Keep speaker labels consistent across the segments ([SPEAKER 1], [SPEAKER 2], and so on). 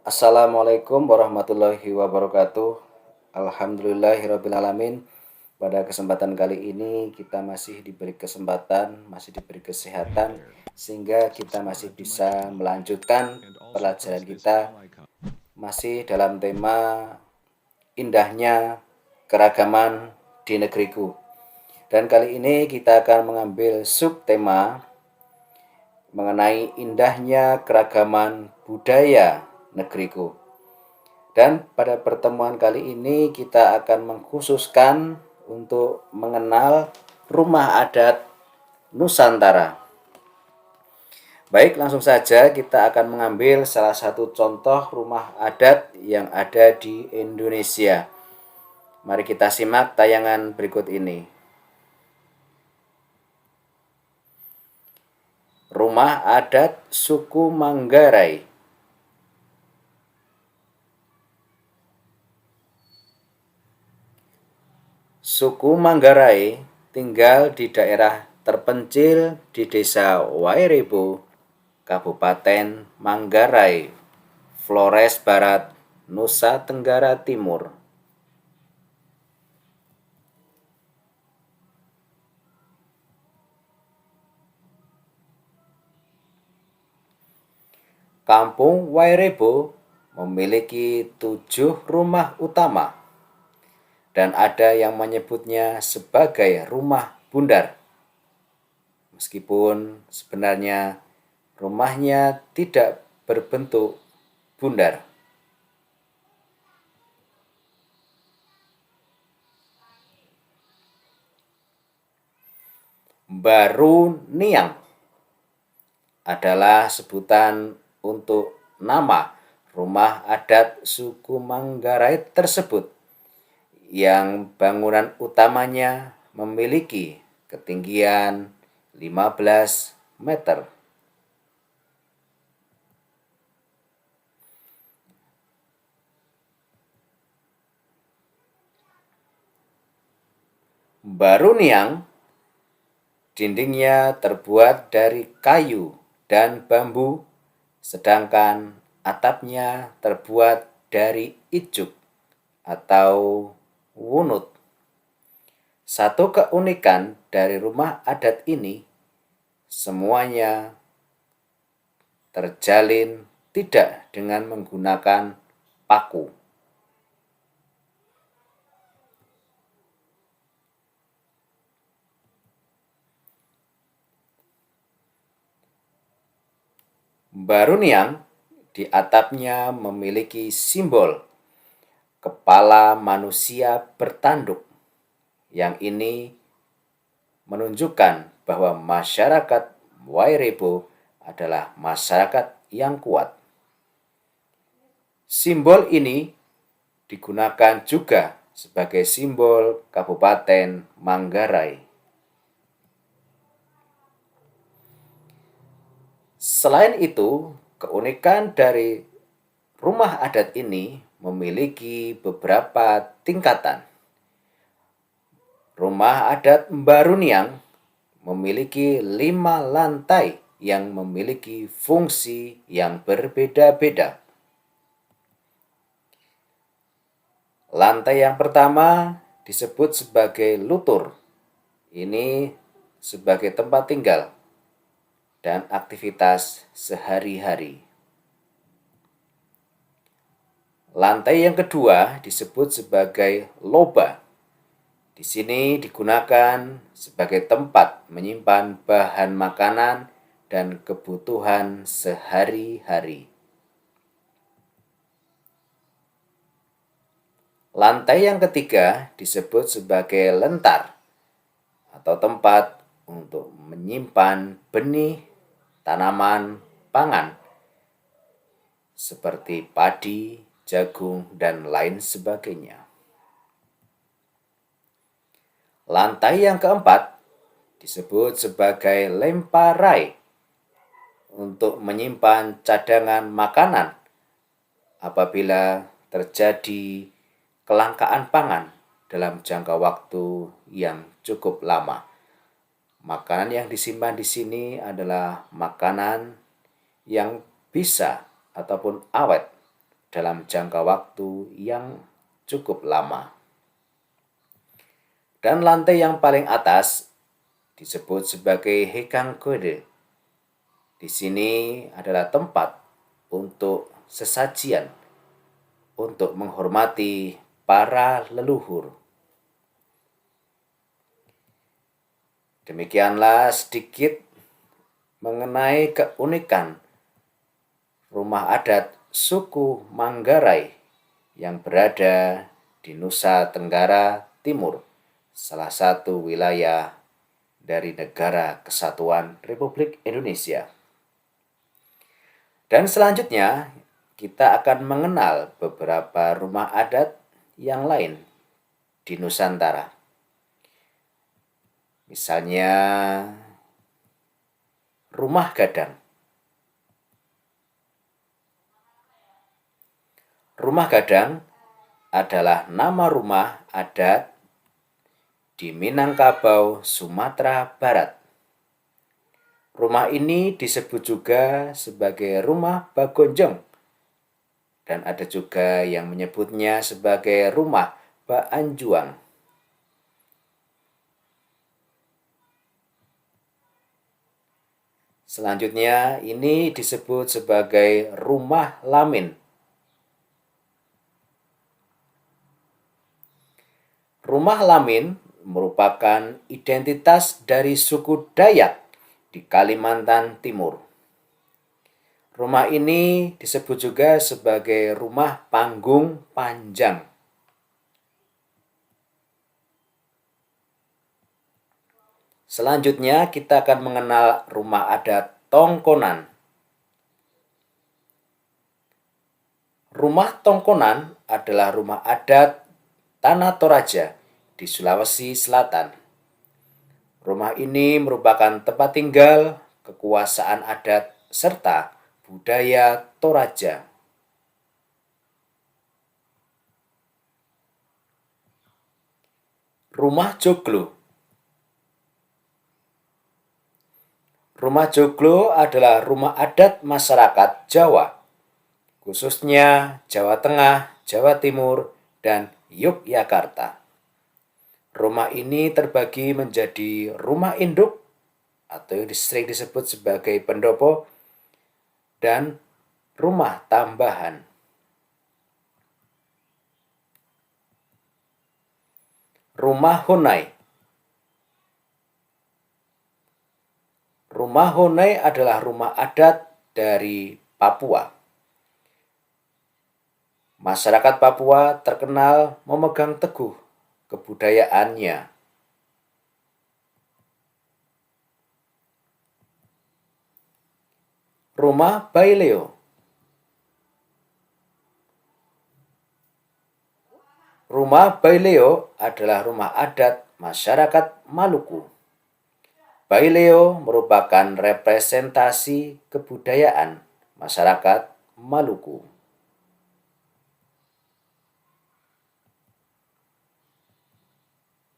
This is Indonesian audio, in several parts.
[SPEAKER 1] Assalamualaikum warahmatullahi wabarakatuh. Alhamdulillahirrabbilalamin. Pada kesempatan kali ini kita masih diberi kesempatan, masih diberi kesehatan, sehingga kita masih bisa melanjutkan pelajaran kita masih dalam tema indahnya keragaman di negeriku. Dan kali ini kita akan mengambil subtema mengenai indahnya keragaman budaya negeriku. Dan pada pertemuan kali ini kita akan mengkhususkan untuk mengenal rumah adat Nusantara. Baik, langsung saja kita akan mengambil salah satu contoh rumah adat yang ada di Indonesia. Mari kita simak tayangan berikut ini. Rumah adat suku Manggarai. Suku Manggarai tinggal di daerah terpencil di Desa Wairebo, Kabupaten Manggarai, Flores Barat, Nusa Tenggara Timur. Kampung Wairebo memiliki 7 rumah utama dan ada yang menyebutnya sebagai rumah bundar. Meskipun sebenarnya rumahnya tidak berbentuk bundar. Baruniang adalah sebutan untuk nama rumah adat suku Manggarai tersebut, yang bangunan utamanya memiliki ketinggian 15 meter. Baruniang dindingnya terbuat dari kayu dan bambu, sedangkan atapnya terbuat dari ijuk atau wunut. Satu keunikan dari rumah adat ini, semuanya terjalin tidak dengan menggunakan paku. Baruniang di atapnya memiliki simbol kepala manusia bertanduk, yang ini menunjukkan bahwa masyarakat Wairebo adalah masyarakat yang kuat. Simbol ini digunakan juga sebagai simbol Kabupaten Manggarai. Selain itu, keunikan dari rumah adat ini memiliki beberapa tingkatan. Rumah adat Baruniang memiliki 5 lantai yang memiliki fungsi yang berbeda-beda. Lantai yang pertama disebut sebagai lutur. Ini sebagai tempat tinggal dan aktivitas sehari-hari. Lantai yang kedua disebut sebagai loba. Di sini digunakan sebagai tempat menyimpan bahan makanan dan kebutuhan sehari-hari. Lantai yang ketiga disebut sebagai lentar atau tempat untuk menyimpan benih tanaman pangan seperti padi, jagung, dan lain sebagainya. Lantai yang keempat disebut sebagai lemparai untuk menyimpan cadangan makanan apabila terjadi kelangkaan pangan dalam jangka waktu yang cukup lama. Makanan yang disimpan di sini adalah makanan yang bisa ataupun awet dalam jangka waktu yang cukup lama. Dan lantai yang paling atas disebut sebagai Hekangkode. Di sini adalah tempat untuk sesajian, untuk menghormati para leluhur. Demikianlah sedikit mengenai keunikan rumah adat suku Manggarai yang berada di Nusa Tenggara Timur, salah satu wilayah dari Negara Kesatuan Republik Indonesia. Dan selanjutnya kita akan mengenal beberapa rumah adat yang lain di Nusantara. Misalnya rumah gadang. Rumah gadang adalah nama rumah adat di Minangkabau, Sumatera Barat. Rumah ini disebut juga sebagai rumah Bagonjong, dan ada juga yang menyebutnya sebagai rumah Baanjuang. Selanjutnya ini disebut sebagai rumah lamin. Rumah lamin merupakan identitas dari suku Dayak di Kalimantan Timur. Rumah ini disebut juga sebagai rumah panggung panjang. Selanjutnya kita akan mengenal rumah adat Tongkonan. Rumah Tongkonan adalah rumah adat Tanah Toraja di Sulawesi Selatan. Rumah ini merupakan tempat tinggal, kekuasaan adat, serta budaya Toraja. Rumah Joglo. Rumah Joglo adalah rumah adat masyarakat Jawa, khususnya Jawa Tengah, Jawa Timur, dan Yogyakarta. Rumah ini terbagi menjadi rumah induk atau sering disebut sebagai pendopo dan rumah tambahan. Rumah Honai. Rumah Honai adalah rumah adat dari Papua. Masyarakat Papua terkenal memegang teguh kebudayaannya. Rumah Baileo. Rumah Baileo adalah rumah adat masyarakat Maluku. Baileo merupakan representasi kebudayaan masyarakat Maluku.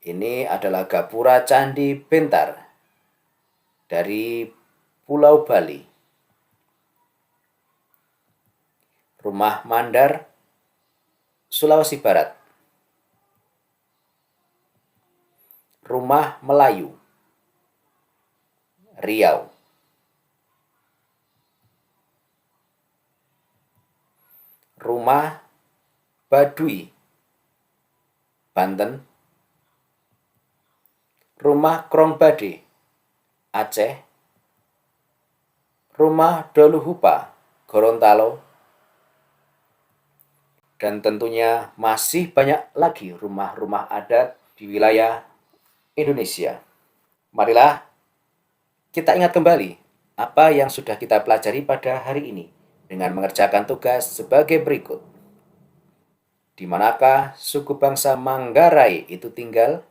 [SPEAKER 1] Ini adalah gapura Candi Bentar dari Pulau Bali. Rumah Mandar, Sulawesi Barat. Rumah Melayu, Riau. Rumah Baduy, Banten. Rumah Krongbade, Aceh. Rumah Doluhupa, Gorontalo. Dan tentunya masih banyak lagi rumah-rumah adat di wilayah Indonesia. Marilah kita ingat kembali apa yang sudah kita pelajari pada hari ini dengan mengerjakan tugas sebagai berikut. Di manakah suku bangsa Manggarai itu tinggal?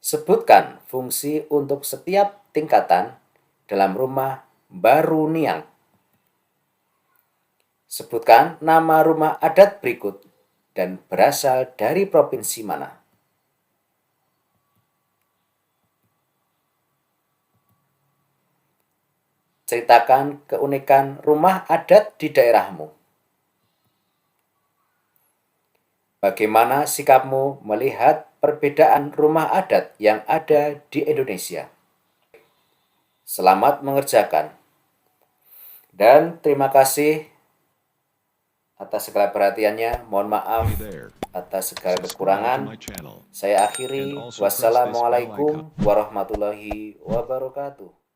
[SPEAKER 1] Sebutkan fungsi untuk setiap tingkatan dalam rumah Baruniang. Sebutkan nama rumah adat berikut dan berasal dari provinsi mana. Ceritakan keunikan rumah adat di daerahmu. Bagaimana sikapmu melihat perbedaan rumah adat yang ada di Indonesia? Selamat mengerjakan. Dan terima kasih atas segala perhatiannya. Mohon maaf atas segala kekurangan. Saya akhiri. Wassalamualaikum warahmatullahi wabarakatuh.